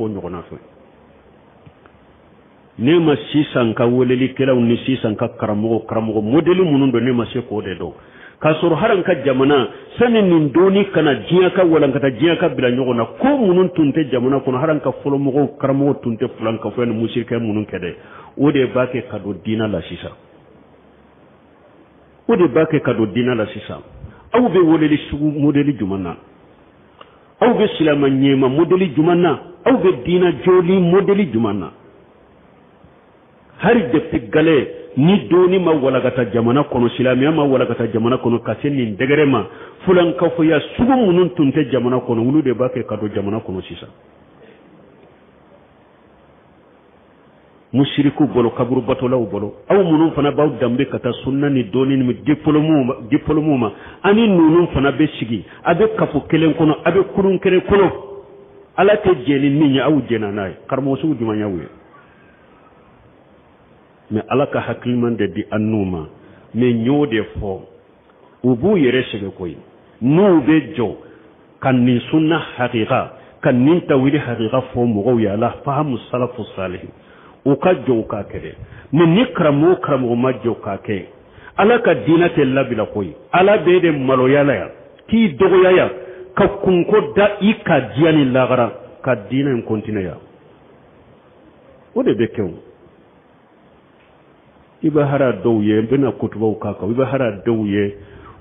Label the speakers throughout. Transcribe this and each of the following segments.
Speaker 1: fo nyogona fe ne ma sisan ka woleli kelaw ni sisan ka karamo modeli munun do ne ma se ko de do ka sor haran ka jamana sanin nin doni kana jiya ka walan ka jiya ka bila nyogona ko munun tunte jamana kono haran ka folo mo karamo tunte fulan ka fen musirka munun kede o de bake kado dina la sisa o de bake kado dina la sisa aw be woleli sugu modeli jumanna aw be silama nyema modeli jumanna aw be dina joli modeli jumanna hari de gale ni doni ma walagata jamana kono silamiya ma walagata jamana kono kasen degere ma fulan ka fo ya sugu munun tunte jamana kono wulu de bake kado jamana kono sisa mushriku bolo kaburu batolaw bolo aw munun fana baw dambe kata sunna ni doni ni diplomuma ani nunun fana be sigi abe kafu kelen kono abe kurun kere kono ala te jeni ninya aw jena nay karmo sugu dimanya wi mais ala ka hakliman de di annuma mais nyode fo ubu yere sege koy no be jo kan ni sunna haqiqa kan ni tawili haqiqa fo mo ya la fahamu salafu salih o ka jo ka kede mais ni kramo ma jo ka ke ala ka dinate labila koy ala be de malo yala ya ki dogo ya ka kunko da ika diani lagara ka dina en continue ya o de be kew iba hara dowye bena kutuba kaka iba hara dowye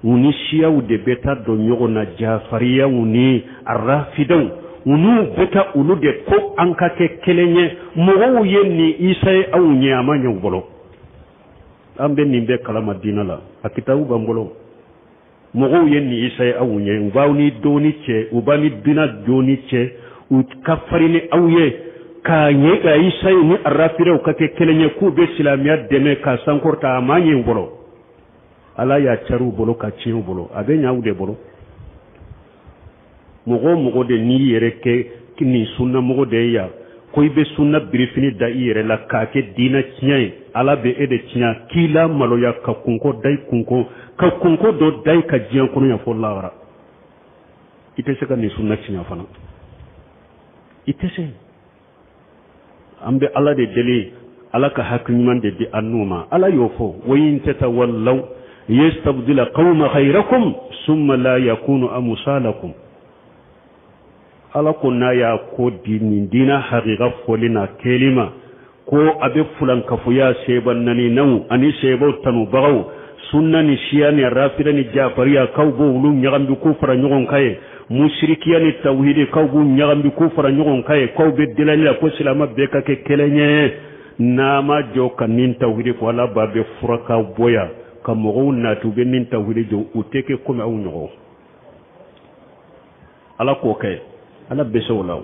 Speaker 1: uni shiyaw de beta do nyogo na jafariya uni arrafidaw unu beta ulu de ko anka ke kelenye mogo yenni isay awunye amanya bolo ambe nimbe kala madina la akitawu bambolo mogo yenni isay awunye ubawni doni che ubani dina doni che u kafarini awye ka nyega isay ni arrafire ka ke kelenye ku be silamiya deme ka sankorta amanye bolo ala ya charu bolo ka chiu bolo abe nyawde bolo mogo de ni yere ke kini sunna mogo de ya ko ibe sunna brifini da yere la ka ke dina chinyai ala be ede chinya kila malo ya ka kunko dai kunko do dai ka jiyan kono ya fo lawara ite se ka ni sunna chinya fana ite se ambe ala de deli ala ka haknyman de di annuma ala yofo wayin tatawallaw yastabdila qauma khayrakum thumma la yakunu amsalakum ala kunna ya ko dina haqiqa folina kelima ko abe fulan kafuya seban nani naw ani sebo tanu bagaw sunna ni shiyani rafida ni jafariya kawbo wulu nyagambi ko fara nyogon kaye mushrikiya ni tawhidi kawbo nyagambi ko fara nyogon kaye kawbe dilanya ko silama be ka ke kelenye nama jo kanin tawhidi ko ala babe furaka boya kamogo na tube nin tawhidi jo uteke ko ma unyo ala ko kay ala beso law